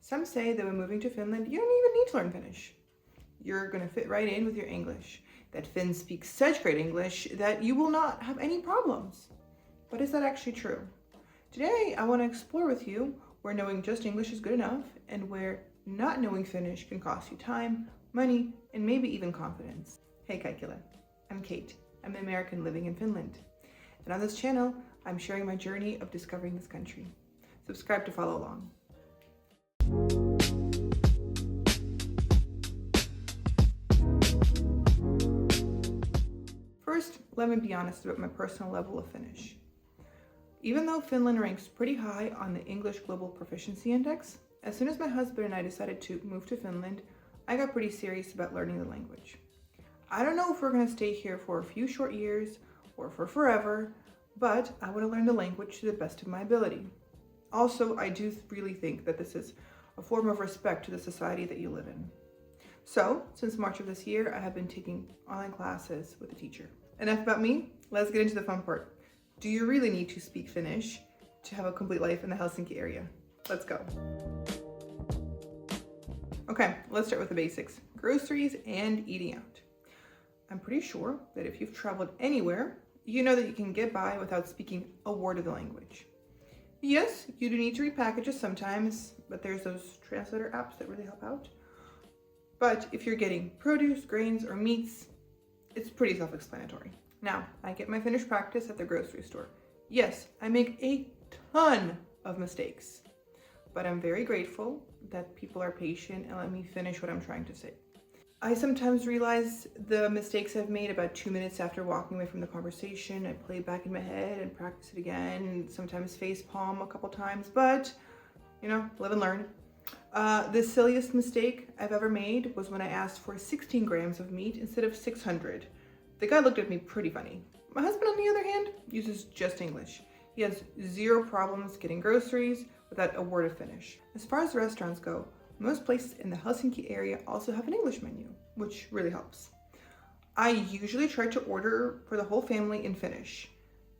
Some say that when moving to Finland, you don't even need to learn Finnish. You're going to fit right in with your English. That Finns speak such great English that you will not have any problems. But is that actually true? Today, I want to explore with you where knowing just English is good enough and where not knowing Finnish can cost you time, money, and maybe even confidence. Hey Kela, I'm Kate. I'm an American living in Finland. And on this channel, I'm sharing my journey of discovering this country. Subscribe to follow along. First, let me be honest about my personal level of Finnish. Even though Finland ranks pretty high on the English Global Proficiency Index, as soon as my husband and I decided to move to Finland, I got pretty serious about learning the language. I don't know if we're going to stay here for a few short years or for forever, but I want to learn the language to the best of my ability. Also, I do really think that this is a form of respect to the society that you live in. So, since March of this year, I have been taking online classes with a teacher. Enough about me, let's get into the fun part. Do you really need to speak Finnish to have a complete life in the Helsinki area? Let's go. Okay, let's start with the basics. Groceries and eating out. I'm pretty sure that if you've traveled anywhere, you know that you can get by without speaking a word of the language. Yes, you do need to read packages sometimes, but there's those translator apps that really help out. But if you're getting produce, grains, or meats, it's pretty self-explanatory. Now, I get my Finnish practice at the grocery store. Yes, I make a ton of mistakes, but I'm very grateful that people are patient and let me finish what I'm trying to say. I sometimes realize the mistakes I've made about 2 minutes after walking away from the conversation. I play it back in my head and practice it again, and sometimes face palm a couple times, but live and learn. The silliest mistake I've ever made was when I asked for 16 grams of meat instead of 600. The guy looked at me pretty funny. My husband, on the other hand, uses just English. He has zero problems getting groceries without a word of Finnish. As far as restaurants go, most places in the Helsinki area also have an English menu, which really helps. I usually try to order for the whole family in Finnish,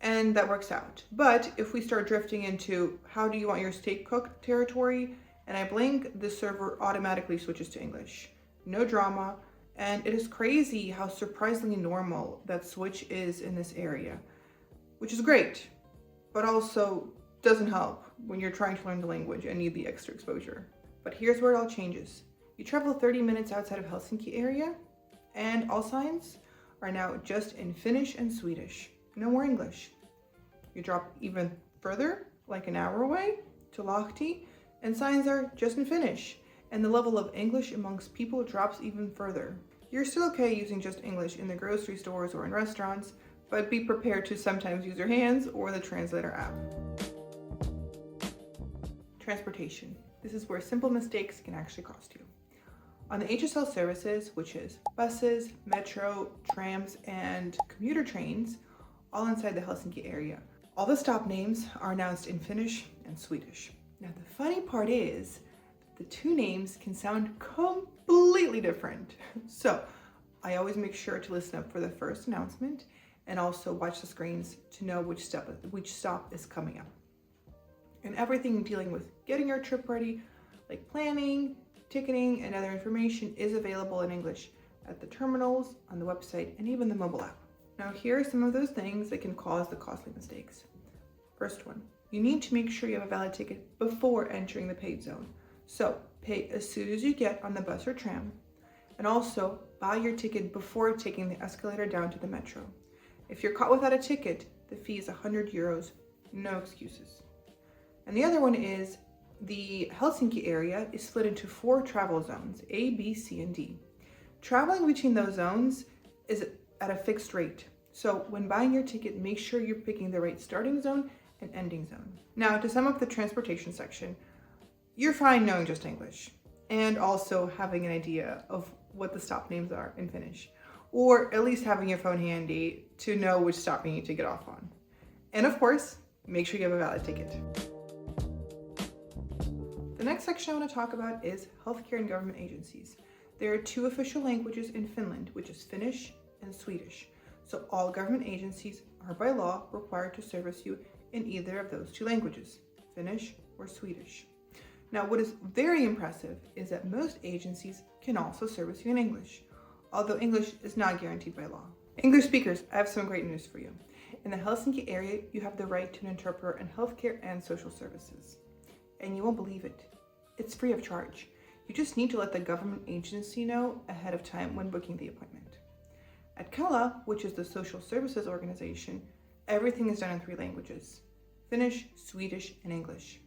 and that works out. But if we start drifting into how do you want your steak cooked territory, and I blink, the server automatically switches to English. No drama. And it is crazy how surprisingly normal that switch is in this area, which is great, but also doesn't help when you're trying to learn the language and need the extra exposure. But here's where it all changes. You travel 30 minutes outside of Helsinki area, and all signs are now just in Finnish and Swedish. No more English. You drop even further, like an hour away, to Lahti, and signs are just in Finnish. And the level of English amongst people drops even further. You're still okay using just English in the grocery stores or in restaurants, but be prepared to sometimes use your hands or the translator app. Transportation. This is where simple mistakes can actually cost you. On the HSL services, which is buses, metro, trams, and commuter trains, all inside the Helsinki area, all the stop names are announced in Finnish and Swedish. Now the funny part is, the two names can sound completely different. So I always make sure to listen up for the first announcement and also watch the screens to know which stop is coming up. And everything dealing with getting your trip ready, like planning, ticketing, and other information is available in English at the terminals, on the website, and even the mobile app. Now here are some of those things that can cause the costly mistakes. First one, you need to make sure you have a valid ticket before entering the paid zone. So pay as soon as you get on the bus or tram, and also buy your ticket before taking the escalator down to the metro. If you're caught without a ticket, the fee is 100 euros, no excuses. And the other one is the Helsinki area is split into 4 travel zones, A, B, C, and D. Traveling between those zones is at a fixed rate. So when buying your ticket, make sure you're picking the right starting zone and ending zone. Now to sum up the transportation section, you're fine knowing just English and also having an idea of what the stop names are in Finnish, or at least having your phone handy to know which stop you need to get off on. And of course, make sure you have a valid ticket. The next section I want to talk about is healthcare and government agencies. There are 2 official languages in Finland, which is Finnish and Swedish. So all government agencies are by law required to service you in either of those 2 languages, Finnish or Swedish. Now, what is very impressive is that most agencies can also service you in English, although English is not guaranteed by law. English speakers, I have some great news for you. In the Helsinki area, you have the right to an interpreter in healthcare and social services. And you won't believe it. It's free of charge. You just need to let the government agency know ahead of time when booking the appointment. At Kela, which is the social services organization, everything is done in 3 languages: Finnish, Swedish, and English.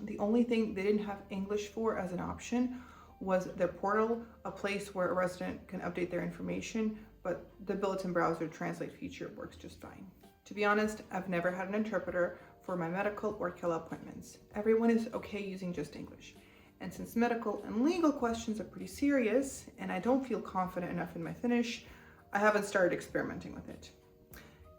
The only thing they didn't have English for as an option was their portal, a place where a resident can update their information, but the built-in browser translate feature works just fine. To be honest, I've never had an interpreter for my medical or Kela appointments. Everyone is okay using just English. And since medical and legal questions are pretty serious, and I don't feel confident enough in my Finnish, I haven't started experimenting with it.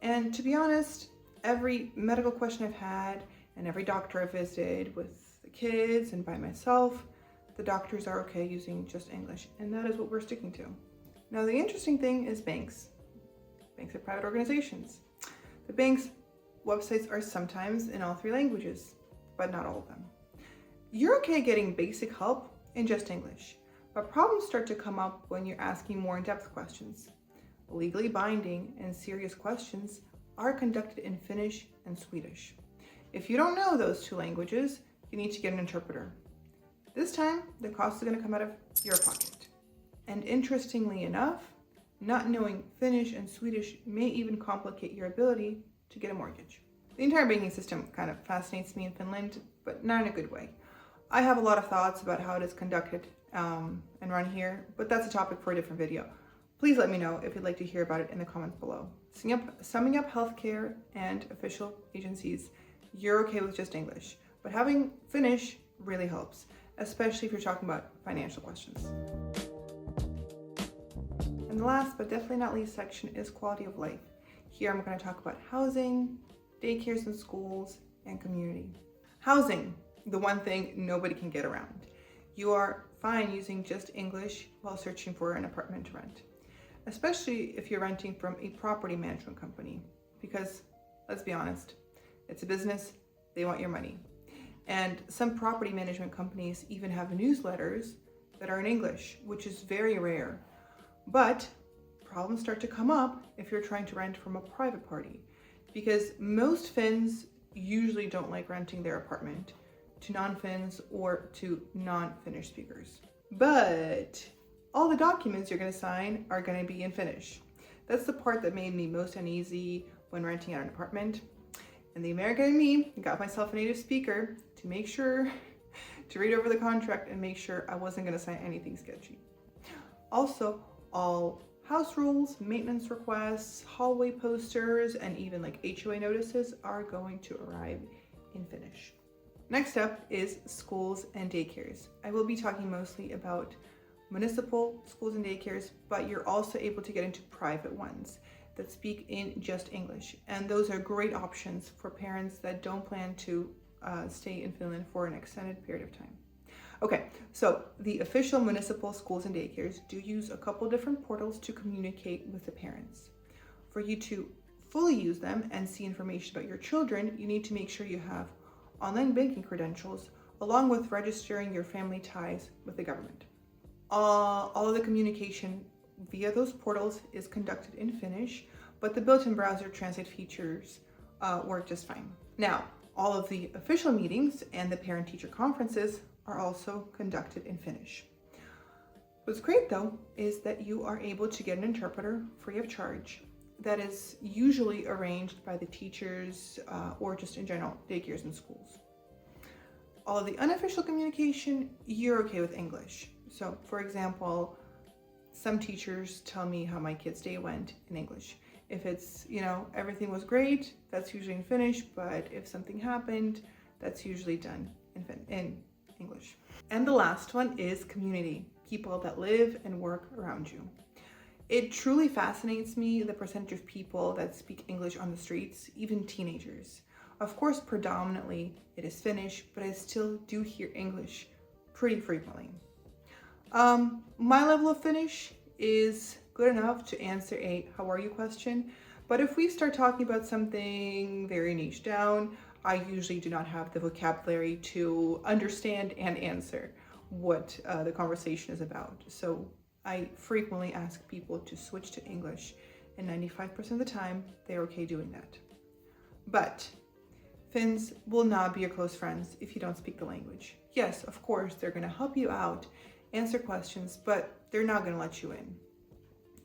And to be honest, every medical question I've had and every doctor I've visited with the kids and by myself, the doctors are okay using just English, and that is what we're sticking to. Now, the interesting thing is banks. Banks are private organizations. The bank's websites are sometimes in all 3 languages, but not all of them. You're okay getting basic help in just English, but problems start to come up when you're asking more in-depth questions. Legally binding and serious questions are conducted in Finnish and Swedish. If you don't know those 2 languages, you need to get an interpreter. This time, the cost is going to come out of your pocket. And interestingly enough, not knowing Finnish and Swedish may even complicate your ability to get a mortgage. The entire banking system kind of fascinates me in Finland, but not in a good way. I have a lot of thoughts about how it is conducted and run here, but that's a topic for a different video. Please let me know if you'd like to hear about it in the comments below. Summing up healthcare and official agencies, you're okay with just English, but having Finnish really helps, especially if you're talking about financial questions. And the last but definitely not least section is quality of life. Here I'm going to talk about housing, daycares and schools, and community. Housing, the one thing nobody can get around. You are fine using just English while searching for an apartment to rent, especially if you're renting from a property management company, because let's be honest, it's a business, they want your money. And some property management companies even have newsletters that are in English, which is very rare. But problems start to come up if you're trying to rent from a private party, because most Finns usually don't like renting their apartment to non-Finns or to non-Finnish speakers. But all the documents you're going to sign are going to be in Finnish. That's the part that made me most uneasy when renting out an apartment. And the American in me got myself a native speaker to make sure to read over the contract and make sure I wasn't going to sign anything sketchy. Also, all house rules, maintenance requests, hallway posters, and even like HOA notices are going to arrive in Finnish. Next up is schools and daycares. I will be talking mostly about municipal schools and daycares, but you're also able to get into private ones that speak in just English. And those are great options for parents that don't plan to stay in Finland for an extended period of time. Okay, so the official municipal schools and daycares do use a couple different portals to communicate with the parents. For you to fully use them and see information about your children, you need to make sure you have online banking credentials, along with registering your family ties with the government. All of the communication via those portals is conducted in Finnish, but the built-in browser translate features work just fine. Now, all of the official meetings and the parent-teacher conferences are also conducted in Finnish. What's great though is that you are able to get an interpreter free of charge that is usually arranged by the teachers or just in general daycares and schools. All of the unofficial communication, you're okay with English. So for example, some teachers tell me how my kid's day went in English. If it's, everything was great, that's usually in Finnish, but if something happened, that's usually done in English. And the last one is community, people that live and work around you. It truly fascinates me the percentage of people that speak English on the streets, even teenagers. Of course, predominantly it is Finnish, but I still do hear English pretty frequently. My level of Finnish is good enough to answer a how are you question, but if we start talking about something very niche down, I usually do not have the vocabulary to understand and answer what the conversation is about. So I frequently ask people to switch to English, and 95% of the time, they're okay doing that. But Finns will not be your close friends if you don't speak the language. Yes, of course, they're going to help you out, answer questions, but they're not going to let you in.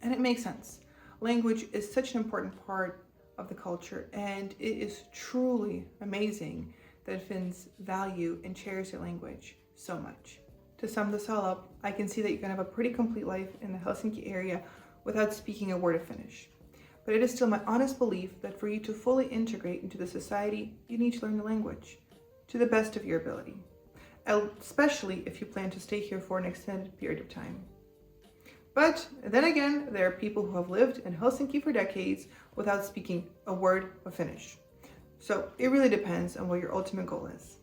And it makes sense. Language is such an important part of the culture, and it is truly amazing that Finns value and cherish their language so much. To sum this all up, I can see that you can have a pretty complete life in the Helsinki area without speaking a word of Finnish. But it is still my honest belief that for you to fully integrate into the society, you need to learn the language to the best of your ability, especially if you plan to stay here for an extended period of time. But then again, there are people who have lived in Helsinki for decades without speaking a word of Finnish. So it really depends on what your ultimate goal is.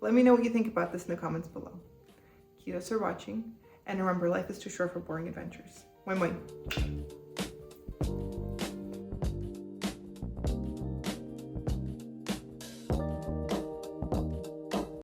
Let me know what you think about this in the comments below. Kiitos for watching, and remember, life is too short for boring adventures. Moi moi!